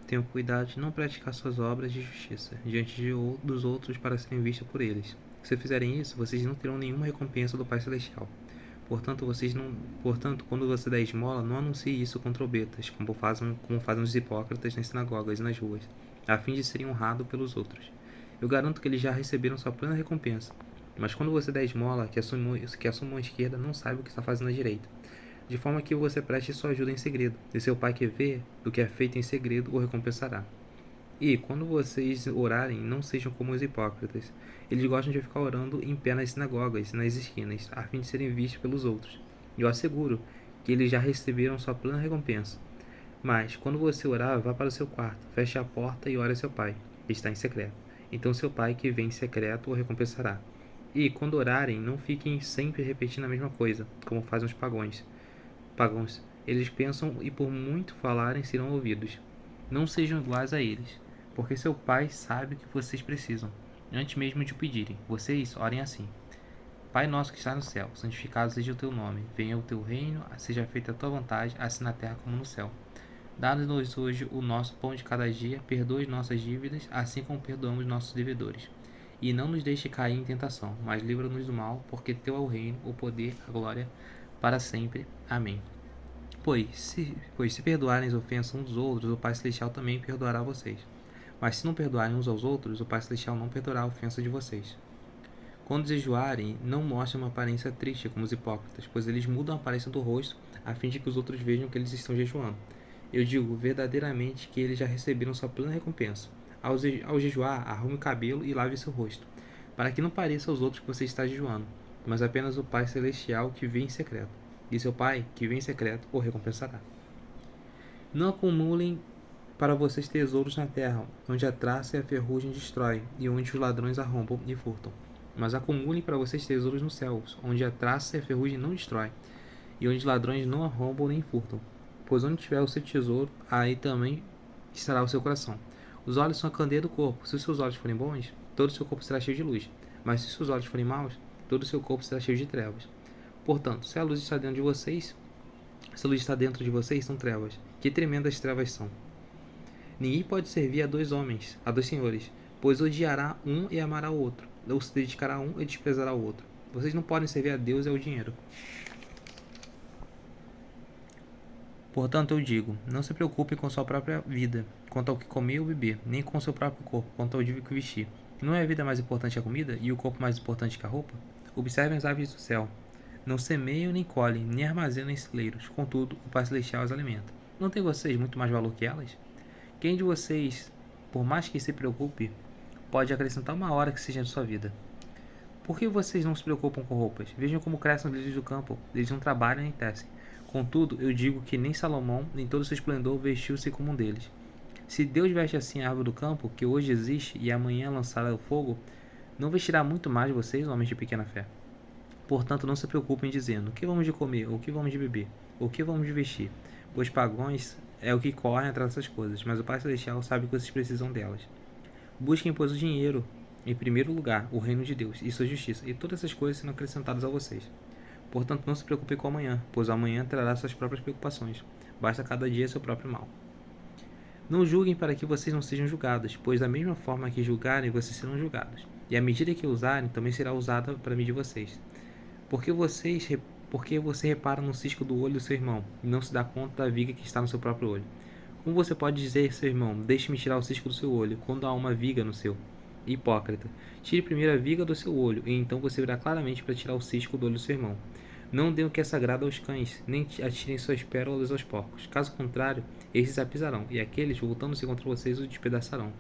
Tenham cuidado de não praticar suas obras de justiça diante dos outros para serem vistas por eles. Se fizerem isso, vocês não terão nenhuma recompensa do Pai Celestial. Portanto, quando você der esmola, não anuncie isso com trombetas, como fazem os hipócritas nas sinagogas e nas ruas, a fim de serem honrados pelos outros. Eu garanto que eles já receberam sua plena recompensa. Mas quando você der esmola, que a sua mão esquerda não saiba o que está fazendo à direita, de forma que você preste sua ajuda em segredo, e seu Pai que vê o que é feito em segredo o recompensará. E, quando vocês orarem, não sejam como os hipócritas. Eles gostam de ficar orando em pé nas sinagogas e nas esquinas, a fim de serem vistos pelos outros. E eu asseguro que eles já receberam sua plena recompensa. Mas, quando você orar, vá para o seu quarto, feche a porta e ore a seu Pai, que está em secreto. Então seu Pai que vem em secreto o recompensará. E, quando orarem, não fiquem sempre repetindo a mesma coisa, como fazem os pagãos. Eles pensam e por muito falarem serão ouvidos. Não sejam iguais a eles, porque seu Pai sabe o que vocês precisam, antes mesmo de o pedirem. Vocês orem assim: Pai nosso que está no céu, santificado seja o teu nome. Venha o teu reino, seja feita a tua vontade, assim na terra como no céu. Dá-nos hoje o nosso pão de cada dia, perdoa as nossas dívidas, assim como perdoamos nossos devedores. E não nos deixe cair em tentação, mas livra-nos do mal, porque teu é o reino, o poder, a glória, para sempre. Amém. Pois se perdoarem as ofensas uns dos outros, o Pai Celestial também perdoará vocês. Mas se não perdoarem uns aos outros, o Pai Celestial não perdoará a ofensa de vocês. Quando jejuarem, não mostrem uma aparência triste como os hipócritas, pois eles mudam a aparência do rosto a fim de que os outros vejam que eles estão jejuando. Eu digo verdadeiramente que eles já receberam sua plena recompensa. Ao jejuar, arrume o cabelo e lave seu rosto, para que não pareça aos outros que você está jejuando, mas apenas o Pai Celestial que vê em secreto. E seu Pai, que vê em secreto, o recompensará. Não acumulem para vocês tesouros na terra, onde a traça e a ferrugem destroem, e onde os ladrões arrombam e furtam. Mas acumulem para vocês tesouros nos céus, onde a traça e a ferrugem não destroem, e onde os ladrões não arrombam nem furtam. Pois onde tiver o seu tesouro, aí também estará o seu coração. Os olhos são a candeia do corpo. Se os seus olhos forem bons, todo o seu corpo será cheio de luz. Mas se os seus olhos forem maus, todo o seu corpo será cheio de trevas. Portanto, se a luz está dentro de vocês, são trevas. Que tremendas trevas são! Ninguém pode servir a dois senhores, pois odiará um e amará o outro, ou se dedicará a um e desprezará o outro. Vocês não podem servir a Deus e ao dinheiro. Portanto, eu digo, não se preocupe com sua própria vida, quanto ao que comer ou beber, nem com seu próprio corpo, quanto ao que vestir. Não é a vida mais importante que a comida, e o corpo mais importante que a roupa? Observem as aves do céu. Não semeiam, nem colhem, nem armazenam em celeiros. Contudo, o Pai Celestial as alimenta. Não tem vocês muito mais valor que elas? Quem de vocês, por mais que se preocupe, pode acrescentar uma hora que seja de sua vida? Por que vocês não se preocupam com roupas? Vejam como crescem os lírios do campo. Eles não trabalham nem tecem. Contudo, eu digo que nem Salomão, em todo seu esplendor, vestiu-se como um deles. Se Deus veste assim a árvore do campo, que hoje existe e amanhã lançará ao fogo, não vestirá muito mais vocês, homens de pequena fé? Portanto, não se preocupem dizendo: o que vamos de comer, ou o que vamos de beber, ou o que vamos de vestir? Pois pagãos é o que correm atrás dessas coisas, mas o Pai Celestial sabe que vocês precisam delas. Busquem, pois, o dinheiro, em primeiro lugar, o reino de Deus e sua justiça, e todas essas coisas serão acrescentadas a vocês. Portanto, não se preocupe com o amanhã, pois o amanhã trará suas próprias preocupações. Basta cada dia seu próprio mal. Não julguem para que vocês não sejam julgados, pois da mesma forma que julgarem, vocês serão julgados. E a medida que usarem também será usada para medir vocês. Porque você repara no cisco do olho do seu irmão e não se dá conta da viga que está no seu próprio olho? Como você pode dizer, seu irmão, deixe-me tirar o cisco do seu olho, quando há uma viga no seu? Hipócrita, tire primeiro a viga do seu olho, e então você verá claramente para tirar o cisco do olho do seu irmão. Não dê o que é sagrado aos cães, nem atirem suas pérolas aos porcos. Caso contrário, esses a pisarão, e aqueles, voltando-se contra vocês, o despedaçarão.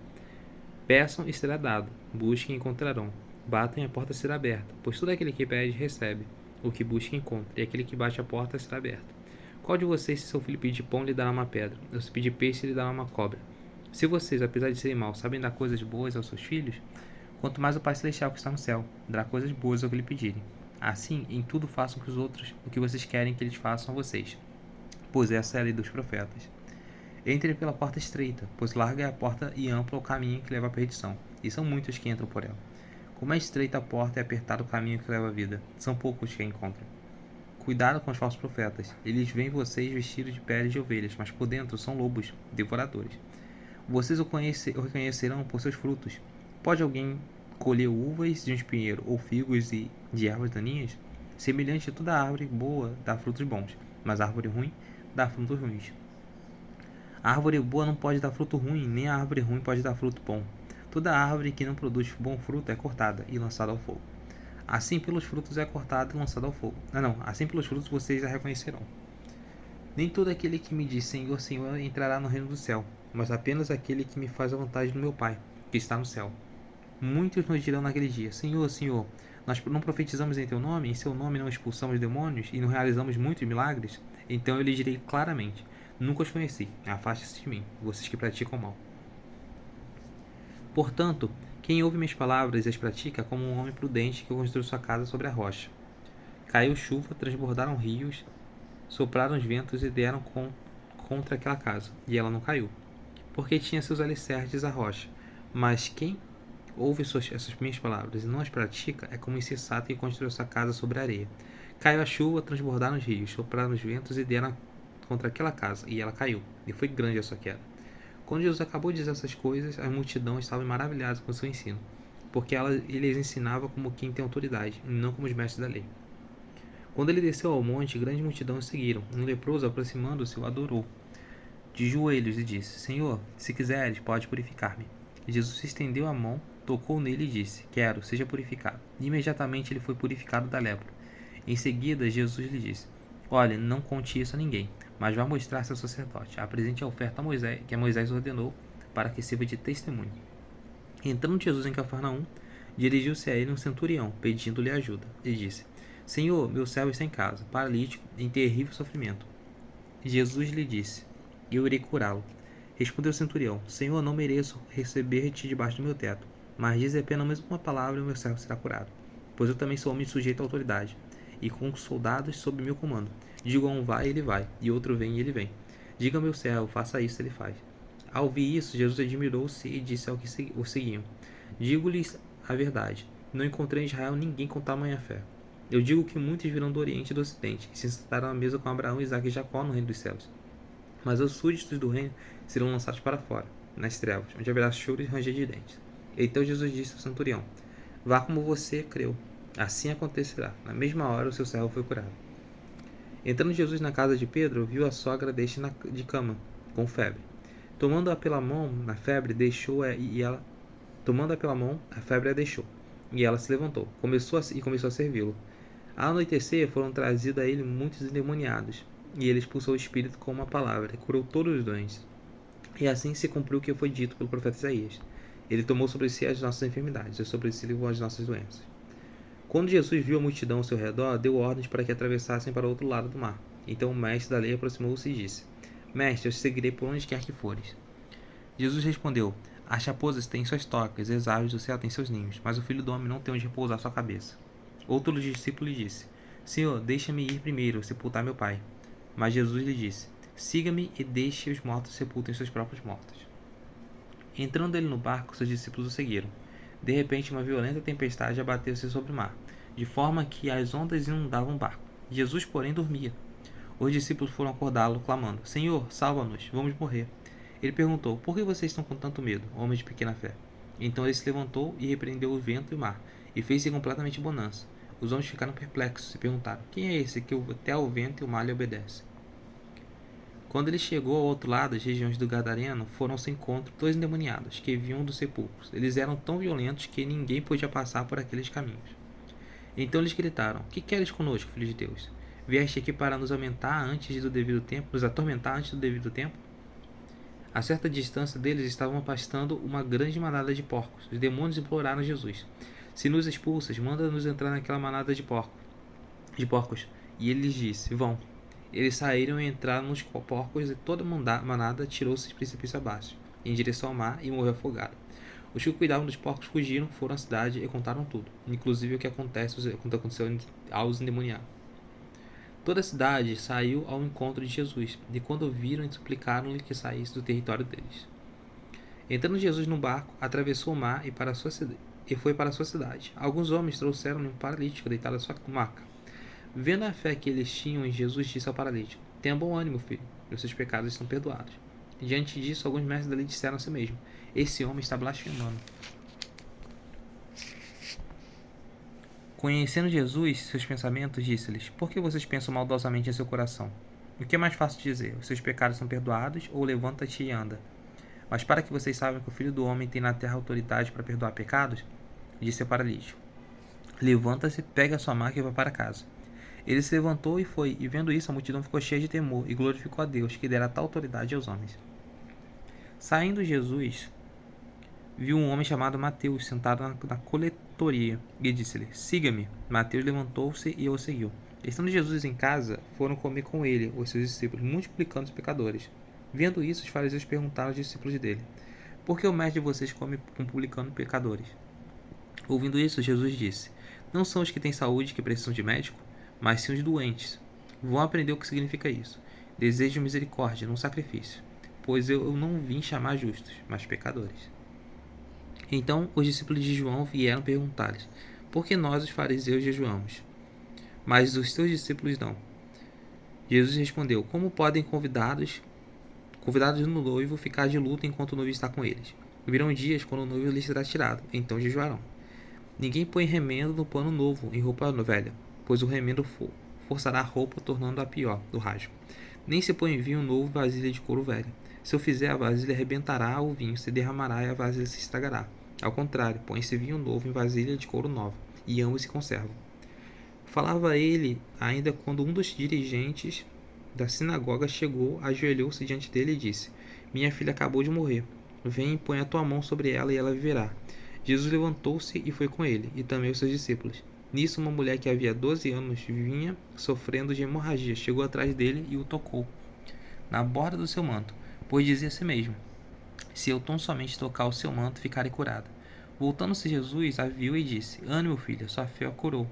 Peçam e será dado, busquem e encontrarão. Batem e a porta será aberta, pois todo aquele que pede, recebe. O que busca, encontra, e aquele que bate a porta será aberta. Qual de vocês, se seu filho pedir pão, lhe dará uma pedra? Ou se pedir peixe, lhe dará uma cobra? Se vocês, apesar de serem maus, sabem dar coisas boas aos seus filhos, quanto mais o Pai Celestial que está no céu dará coisas boas ao que lhe pedirem. Assim, em tudo façam que os outros o que vocês querem que eles façam a vocês, pois essa é a lei dos profetas. Entrem pela porta estreita, pois larga é a porta e amplo é o caminho que leva à perdição, e são muitos que entram por ela. Como é estreita a porta e apertado o caminho que leva à vida, são poucos que a encontram. Cuidado com os falsos profetas, eles veem vocês vestidos de peles de ovelhas, mas por dentro são lobos, devoradores. Vocês o reconhecerão por seus frutos. Pode alguém colher uvas de um espinheiro ou figos de ervas daninhas? Semelhante a toda árvore boa dá frutos bons, mas a árvore ruim dá frutos ruins. A árvore boa não pode dar fruto ruim, nem a árvore ruim pode dar fruto bom. Toda árvore que não produz bom fruto é cortada e lançada ao fogo. Assim pelos frutos é cortado e lançado ao fogo. Assim pelos frutos vocês a reconhecerão. Nem todo aquele que me diz Senhor, Senhor entrará no reino do céu, mas apenas aquele que me faz a vontade do meu Pai, que está no céu. Muitos nos dirão naquele dia, Senhor, Senhor, nós não profetizamos em teu nome, em seu nome não expulsamos demônios e não realizamos muitos milagres? Então eu lhe direi claramente, nunca os conheci, afaste-se de mim, vocês que praticam o mal. Portanto, quem ouve minhas palavras e as pratica é como um homem prudente que construiu sua casa sobre a rocha. Caiu chuva, transbordaram rios, sopraram os ventos e deram contra aquela casa, e ela não caiu, porque tinha seus alicerces a rocha. Mas quem ouve essas minhas palavras e não as pratica é como um insensato que construiu sua casa sobre a areia. Caiu a chuva, transbordaram os rios, sopraram os ventos e deram contra aquela casa, e ela caiu, e foi grande a sua queda. Quando Jesus acabou de dizer essas coisas, a multidão estava maravilhada com o seu ensino, porque ele as ensinava como quem tem autoridade, e não como os mestres da lei. Quando ele desceu ao monte, grande multidão o seguiram. Um leproso, aproximando-se, o adorou de joelhos e disse, Senhor, se quiseres, pode purificar-me. Jesus estendeu a mão, tocou nele e disse, quero, seja purificado. E imediatamente ele foi purificado da lepra. Em seguida, Jesus lhe disse, olha, não conte isso a ninguém, mas vá mostrar-se ao sacerdote. Apresente a oferta a Moisés, que Moisés ordenou, para que sirva de testemunho. Entrando Jesus em Cafarnaum, dirigiu-se a ele um centurião, pedindo-lhe ajuda, e disse, Senhor, meu servo está em casa, paralítico, em terrível sofrimento. Jesus lhe disse, eu irei curá-lo. Respondeu o centurião, Senhor, não mereço receber-te debaixo do meu teto, mas dize apenas uma palavra e o meu servo será curado. Pois eu também sou homem sujeito à autoridade, e com soldados sob meu comando. Digo a um vai, ele vai, e outro vem, e ele vem. Diga ao meu servo, faça isso, ele faz. Ao ouvir isso, Jesus admirou-se e disse ao que o seguiam, digo-lhes a verdade, não encontrei em Israel ninguém com tamanha fé. Eu digo que muitos virão do Oriente e do Ocidente, e se sentarão à mesa com Abraão, Isaque e Jacó no reino dos céus. Mas os súditos do reino serão lançados para fora, nas trevas, onde haverá choro e ranger de dentes. Então Jesus disse ao centurião, vá como você creu. Assim acontecerá. Na mesma hora o seu servo foi curado. Entrando Jesus na casa de Pedro, viu a sogra deste de cama, com febre. Tomando-a pela mão, na febre, Tomando-a pela mão, a febre a deixou. E ela se levantou, começou a servi-lo. Ao anoitecer, foram trazidos a ele muitos endemoniados, e ele expulsou o espírito com uma palavra, e curou todos os doentes. E assim se cumpriu o que foi dito pelo profeta Isaías. Ele tomou sobre si as nossas enfermidades, e sobre si levou as nossas doenças. Quando Jesus viu a multidão ao seu redor, deu ordens para que atravessassem para o outro lado do mar. Então o mestre da lei aproximou-se e disse, Mestre, eu te seguirei por onde quer que fores. Jesus respondeu, as raposas têm suas tocas, e as aves do céu têm seus ninhos, mas o filho do homem não tem onde repousar sua cabeça. Outro discípulo lhe disse, Senhor, deixa-me ir primeiro sepultar meu pai. Mas Jesus lhe disse, siga-me e deixe os mortos sepultem seus próprios mortos. Entrando ele no barco, seus discípulos o seguiram. De repente, uma violenta tempestade abateu-se sobre o mar, de forma que as ondas inundavam o barco. Jesus, porém, dormia. Os discípulos foram acordá-lo, clamando, Senhor, salva-nos, vamos morrer. Ele perguntou, por que vocês estão com tanto medo, homens de pequena fé? Então ele se levantou e repreendeu o vento e o mar, e fez-se completamente bonança. Os homens ficaram perplexos e perguntaram, quem é esse que até ao vento e o mar lhe obedece? Quando ele chegou ao outro lado, as regiões do Gadareno, foram ao seu encontro dois endemoniados, que vinham dos sepulcros. Eles eram tão violentos que ninguém podia passar por aqueles caminhos. Então eles gritaram, que queres conosco, filho de Deus? Vieste aqui para nos atormentar antes do devido tempo? A certa distância deles estavam pastando uma grande manada de porcos. Os demônios imploraram a Jesus, se nos expulsas, manda-nos entrar naquela manada de porcos. E ele lhes disse, vão. Eles saíram e entraram nos porcos e toda a manada tirou-se de precipício abaixo, em direção ao mar, e morreu afogado. Os que cuidavam dos porcos fugiram, foram à cidade e contaram tudo, inclusive o que aconteceu aos endemoniados. Toda a cidade saiu ao encontro de Jesus, e quando o viram, suplicaram-lhe que saísse do território deles. Entrando Jesus no barco, atravessou o mar e foi para a sua cidade. Alguns homens trouxeram-lhe um paralítico deitado à sua maca. Vendo a fé que eles tinham em Jesus, disse ao paralítico, tenha bom ânimo, filho, os seus pecados estão perdoados. Diante disso, alguns mestres da lei disseram a si mesmos: esse homem está blasfemando. Conhecendo Jesus, seus pensamentos, disse-lhes: por que vocês pensam maldosamente em seu coração? O que é mais fácil dizer? Os seus pecados são perdoados, ou levanta-te e anda? Mas para que vocês saibam que o Filho do Homem tem na terra autoridade para perdoar pecados, disse ao paralítico: levanta-se, pegue a sua maca e vá para casa. Ele se levantou e foi, e vendo isso, a multidão ficou cheia de temor e glorificou a Deus, que dera tal autoridade aos homens. Saindo Jesus, viu um homem chamado Mateus sentado na coletoria e disse-lhe: siga-me. Mateus levantou-se e o seguiu. Estando Jesus em casa, foram comer com ele os seus discípulos, multiplicando os pecadores. Vendo isso, os fariseus perguntaram aos discípulos dele: por que o mestre de vocês come com publicando pecadores? Ouvindo isso, Jesus disse: não são os que têm saúde que precisam de médico, mas sim os doentes. Vão aprender o que significa isso. Desejo misericórdia, não sacrifício, pois eu não vim chamar justos, mas pecadores. Então os discípulos de João vieram perguntar-lhes: por que nós, os fariseus, jejuamos, mas os teus discípulos não? Jesus respondeu: como podem convidados no noivo ficar de luto enquanto o noivo está com eles? Virão dias quando o noivo lhes será tirado, então jejuarão. Ninguém põe remendo no pano novo em roupa velha, pois o remendo forçará a roupa, tornando-a pior, do rasgo. Nem se põe vinho novo em vasilha de couro velha. Se eu fizer, a vasilha arrebentará, o vinho se derramará e a vasilha se estragará. Ao contrário, põe-se vinho novo em vasilha de couro nova, e ambos se conservam. Falava ele ainda quando um dos dirigentes da sinagoga chegou, ajoelhou-se diante dele e disse: minha filha acabou de morrer. Vem e põe a tua mão sobre ela e ela viverá. Jesus levantou-se e foi com ele, e também os seus discípulos. Nisso, uma mulher que havia 12 anos vinha sofrendo de hemorragia, chegou atrás dele e o tocou na borda do seu manto, pois dizia a si mesmo: se eu tão somente tocar o seu manto, ficarei curada. Voltando-se Jesus, a viu e disse: ânimo, filha, sua fé a curou.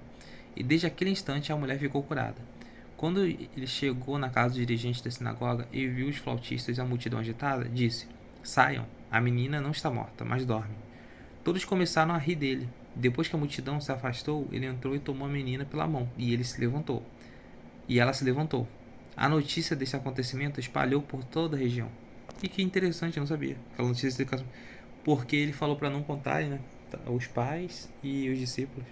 E desde aquele instante a mulher ficou curada. Quando ele chegou na casa do dirigente da sinagoga e viu os flautistas e a multidão agitada, disse: saiam, a menina não está morta, mas dorme. Todos começaram a rir dele. Depois que a multidão se afastou, ele entrou e tomou a menina pela mão, e ela se levantou. A notícia desse acontecimento espalhou por toda a região. E que interessante, eu não sabia. Aquela notícia de porque ele falou para não contar, né? Os pais e os discípulos.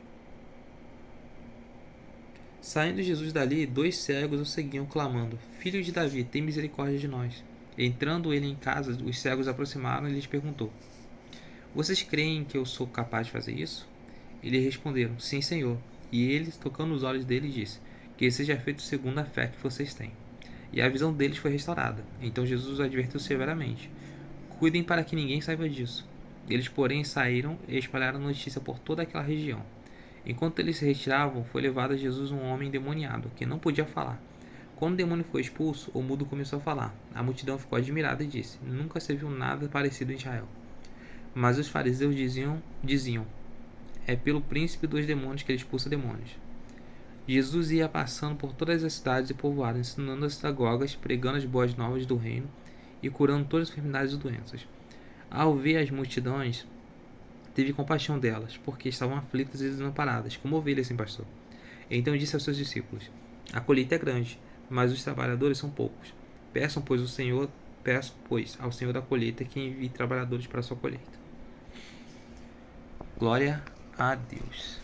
Saindo Jesus dali, 2 cegos o seguiam, clamando: filho de Davi, tem misericórdia de nós. Entrando ele em casa, os cegos aproximaram e lhes perguntou: vocês creem que eu sou capaz de fazer isso? Eles responderam: sim, Senhor. E ele, tocando os olhos deles, disse: que seja feito segundo a fé que vocês têm. E a visão deles foi restaurada. Então Jesus os advertiu severamente: cuidem para que ninguém saiba disso. Eles, porém, saíram e espalharam a notícia por toda aquela região. Enquanto eles se retiravam, foi levado a Jesus um homem endemoniado, que não podia falar. Quando o demônio foi expulso, o mudo começou a falar. A multidão ficou admirada e disse: nunca se viu nada parecido em Israel. Mas os fariseus diziam: é pelo príncipe dos demônios que ele expulsa demônios. Jesus ia passando por todas as cidades e povoados, ensinando as sinagogas, pregando as boas novas do reino e curando todas as enfermidades e doenças. Ao ver as multidões, teve compaixão delas, porque estavam aflitas e desamparadas, como ovelhas sem pastor. Então disse aos seus discípulos: a colheita é grande, mas os trabalhadores são poucos. Peçam, pois, ao Senhor da colheita que envie trabalhadores para a sua colheita. Glória a Deus.